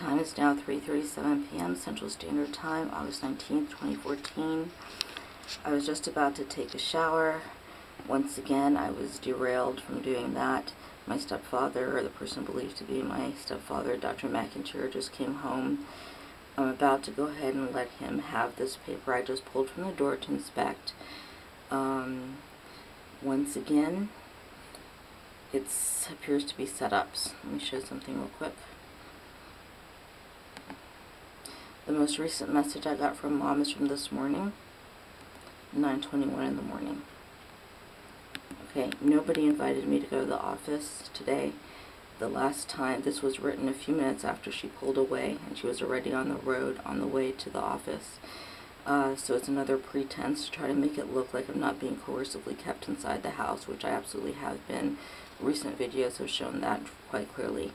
time is now 3:37 p.m. Central Standard Time, August 19th, 2014. I was just about to take a shower. Once again, I was derailed from doing that. My stepfather, or the person believed to be my stepfather, Dr. McIntyre, just came home. I'm about to go ahead and let him have this paper I just pulled from the door to inspect. Once again, it appears to be setups. Let me show something real quick. The most recent message I got from Mom is from this morning, 9:21 in the morning. Okay, nobody invited me to go to the office today. The last time, this was written a few minutes after she pulled away, and she was already on the road on the way to the office. So it's another pretense to try to make it look like I'm not being coercively kept inside the house, which I absolutely have been. Recent videos have shown that quite clearly.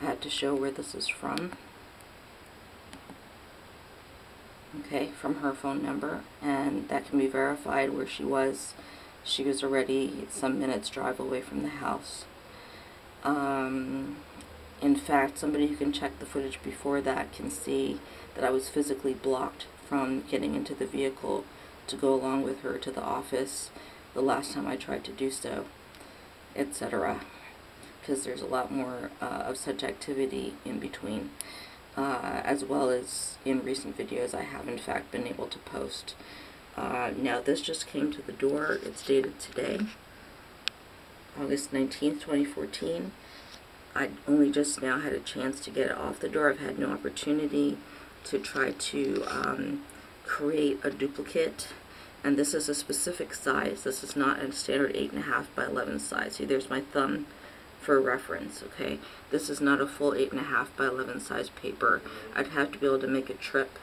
I had to show where this is from. Okay, from her phone number, and that can be verified where she was. She was already some minutes drive away from the house. In fact, somebody who can check the footage before that can see that I was physically blocked from getting into the vehicle to go along with her to the office the last time I tried to do so, etc. Because there's a lot more of such activity in between, as well as in recent videos I have in fact been able to post. Now this just came to the door. It's dated today, August 19th, 2014. I only just now had a chance to get it off the door. I've had no opportunity to try to create a duplicate. And this is a specific size. This is not a standard 8.5 by 11 size. See, there's my thumb for reference, okay? This is not a full 8.5 by 11 size paper. I'd have to be able to make a trip.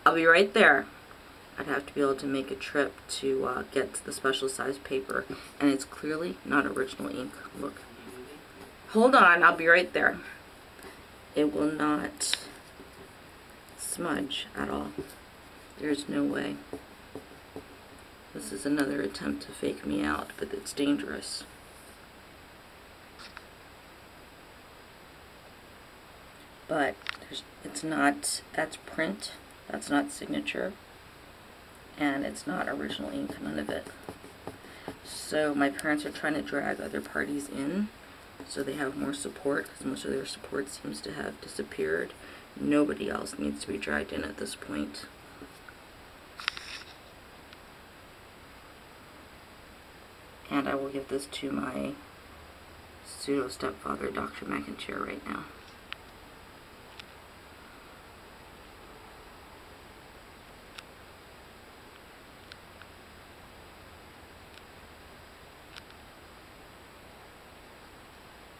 I'll be right there. I'd have to be able to make a trip to get to the special size paper. And it's clearly not original ink. Look. Hold on, I'll be right there. It will not smudge at all. There's no way. This is another attempt to fake me out, but it's dangerous. But it's not, that's print, that's not signature, and it's not original ink, none of it. So my parents are trying to drag other parties in so they have more support, because most of their support seems to have disappeared. Nobody else needs to be dragged in at this point. And I will give this to my pseudo-stepfather, Dr. McIntyre, right now.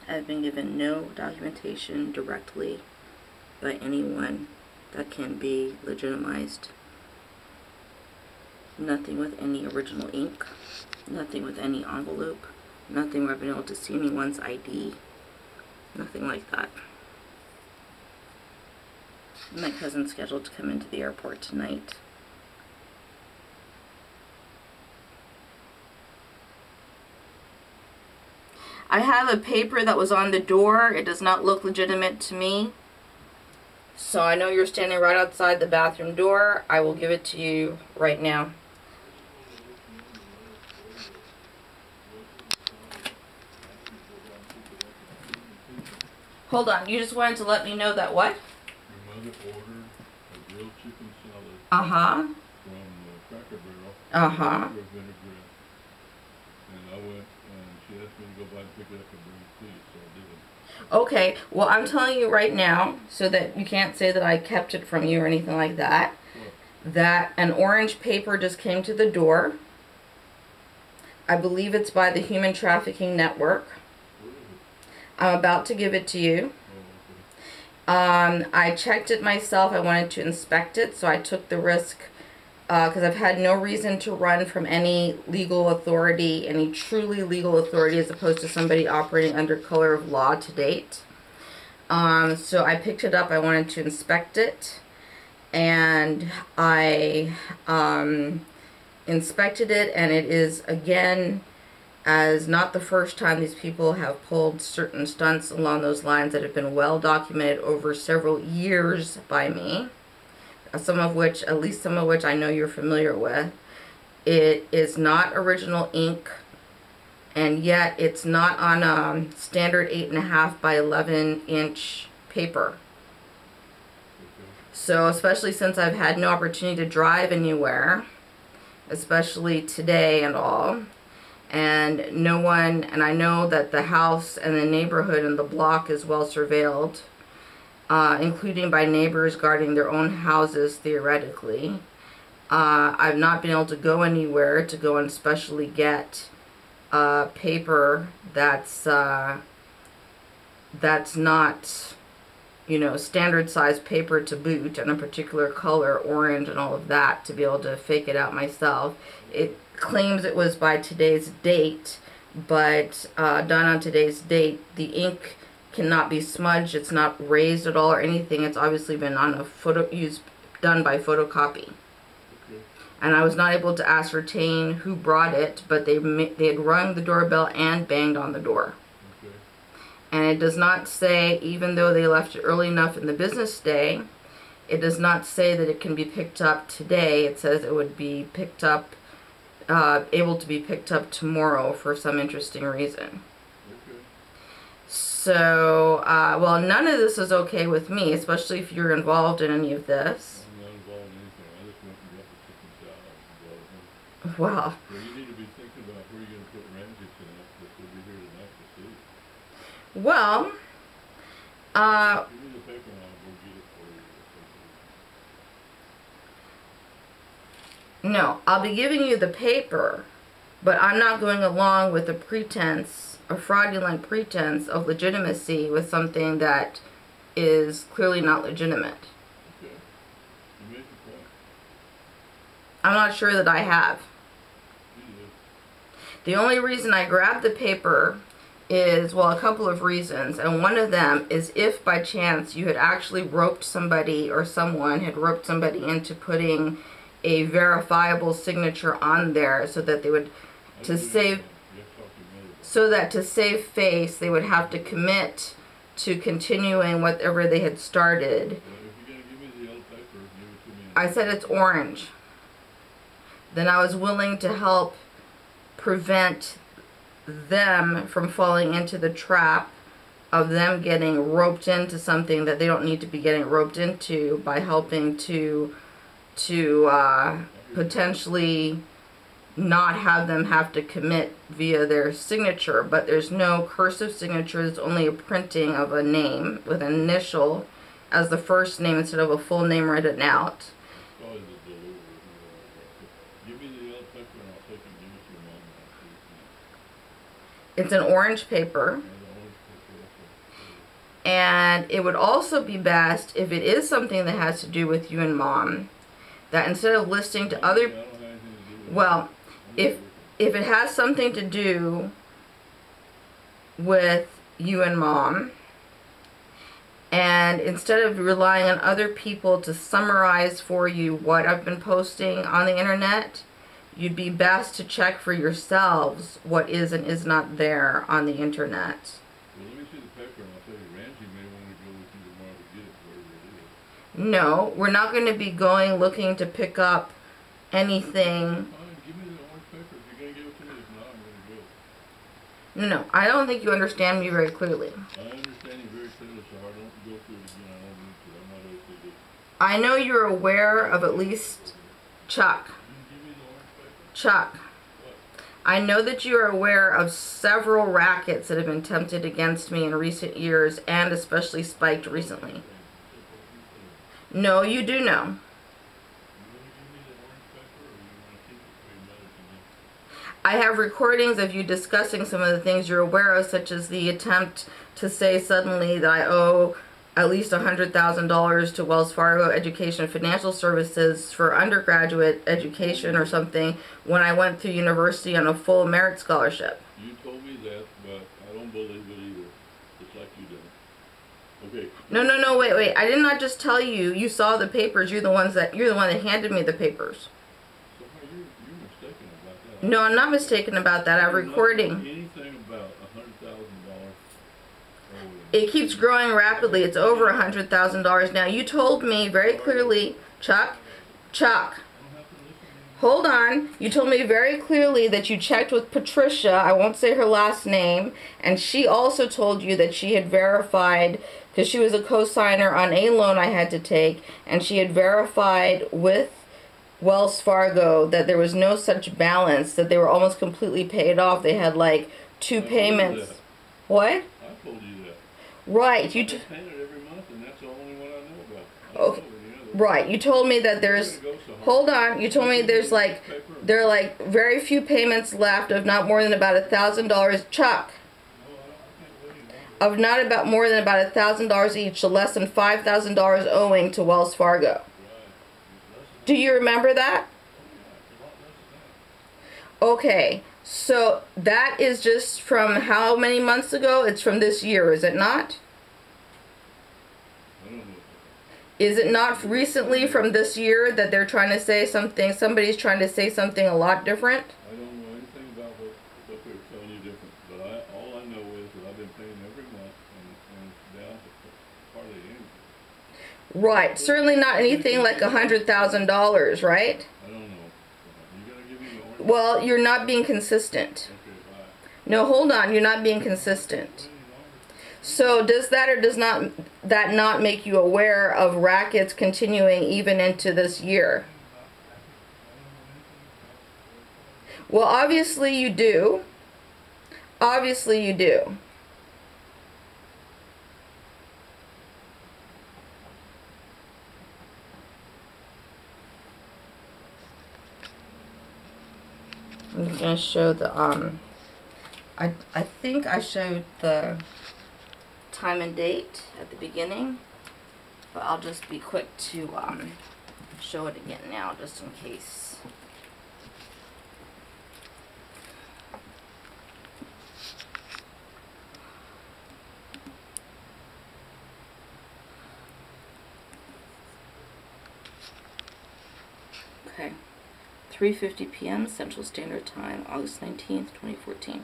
I've been given no documentation directly by anyone that can be legitimized. Nothing with any original ink. Nothing with any envelope. Nothing where I've been able to see anyone's ID. Nothing like that. My cousin's scheduled to come into the airport tonight. I have a paper that was on the door. It does not look legitimate to me. So I know you're standing right outside the bathroom door. I will give it to you right now. Hold on, you just wanted to let me know that what? Your mother ordered a grilled chicken salad from Cracker Barrel with vinaigrette. And I went and she asked me to go by and pick it up and bring it to you, so I did. Okay, well I'm telling you right now, so that you can't say that I kept it from you or anything like that, that an orange paper just came to the door. I believe it's by the Human Trafficking Network. I'm about to give it to you. I checked it myself. I wanted to inspect it, so I took the risk because I've had no reason to run from any legal authority, any truly legal authority, as opposed to somebody operating under color of law to date. So I picked it up. I wanted to inspect it, and I inspected it, and it is again as not the first time these people have pulled certain stunts along those lines that have been well documented over several years by me, some of which, at least some of which I know you're familiar with. It is not original ink, and yet it's not on a standard 8.5 by 11 inch paper. So especially since I've had no opportunity to drive anywhere, especially today and all, and no one, and I know that the house and the neighborhood and the block is well surveilled, including by neighbors guarding their own houses theoretically. I've not been able to go anywhere to go and specially get paper that's not, you know, standard size paper to boot, and a particular color, orange and all of that, to be able to fake it out myself. It claims it was by today's date, but done on today's date. The ink cannot be smudged, it's not raised at all or anything. It's obviously been on a done by photocopy. And I was not able to ascertain who brought it, but they had rung the doorbell and banged on the door. And it does not say, even though they left it early enough in the business day, it does not say that it can be picked up today. It says it would be picked up, able to be picked up tomorrow for some interesting reason. So, well, none of this is okay with me, especially if you're involved in any of this. I'm not involved in anything. I just want to get the chicken salad. Well, You need to be thinking about where you're going to put Ramsey tonight, because we'll be here tonight to see. well, Give me the paper and I'll go get it for you. no, I'll be giving you the paper, but I'm not going along with a pretense, a fraudulent pretense of legitimacy with something that is clearly not legitimate. Okay. You made your point. I'm not sure that I have. The only reason I grabbed the paper is, well, a couple of reasons, and one of them is if by chance you had actually roped somebody, or someone had roped somebody into putting a verifiable signature on there, so that they would, to save face, they would have to commit to continuing whatever they had started. Well, if you're going to give me the yellow paper, give it to me. I said it's orange. Then I was willing to help prevent them from falling into the trap of them getting roped into something that they don't need to be getting roped into, by helping to potentially not have them have to commit via their signature. But there's no cursive signature, it's only a printing of a name with an initial as the first name instead of a full name written out. Probably the delivery. Give me the yellow paper and I'll take it and give it to your mom. It's an orange paper. And it would also be best, if it is something that has to do with you and Mom, that instead of listing to other, well, if it has something to do with you and Mom, and instead of relying on other people to summarize for you what I've been posting on the internet, you'd be best to check for yourselves what is and is not there on the internet. Well, let me see the paper and I'll tell you, Ramsey may want to go with you tomorrow to get it, wherever it is. No, we're not going to be going looking to pick up anything. Fine, give me the orange paper. If you're going to give it to me, if not, I'm going to go. No, I don't think you understand me very clearly. I understand you very clearly, so I don't go through it again. I don't need to. I'm not OCD. I know you're aware of at least, Chuck. Give me the orange paper. Chuck. What? I know that you are aware of several rackets that have been attempted against me in recent years, and especially spiked recently. No, you do know. You want to give me the orange paper, or you want to keep it for your mother to I have recordings of you discussing some of the things you're aware of, such as the attempt to say suddenly that I owe at least $100,000 to Wells Fargo Education and Financial Services for undergraduate education or something, when I went through university on a full merit scholarship. You told me that, but I don't believe it either. Just like you did. Okay. No, wait. I did not just tell you. You saw the papers. You're the one that handed me the papers. So you're mistaken about that. No, I'm not mistaken about that. I'm recording. Anything about $100,000. It keeps growing rapidly. It's over $100,000 now. You told me very clearly, Chuck, hold on. You told me very clearly that you checked with Patricia, I won't say her last name, and she also told you that she had verified, because she was a co-signer on a loan I had to take, and she had verified with Wells Fargo that there was no such balance, that they were almost completely paid off. They had like 2 payments. What? I told you that. Right. You pay it every month, and that's the only one I know about. Okay. Right. You told me that there's. Hold on. You told me there are like very few payments left of not more than about $1,000. Chuck. Of not about more than about $1,000 each, so less than $5,000 owing to Wells Fargo. Do you remember that? Okay, so that is just from how many months ago? It's from this year, is it not? Is it not recently from this year that they're trying to say something, somebody's trying to say something a lot different? I don't know anything about what they're telling you different, but all I know is that I've been paying every month, and it's down to hardly anything. Right, certainly not anything like $100,000, right? I don't know. You gotta give me the order. Well, you're not being consistent. Okay, bye. No, hold on, you're not being consistent. So does that or does not that not make you aware of rackets continuing even into this year? Well, obviously you do. Obviously you do. I'm going to show the I think I showed the time and date at the beginning, but I'll just be quick to show it again now just in case. Okay. 3:50 p.m. Central Standard Time, August 19th, 2014.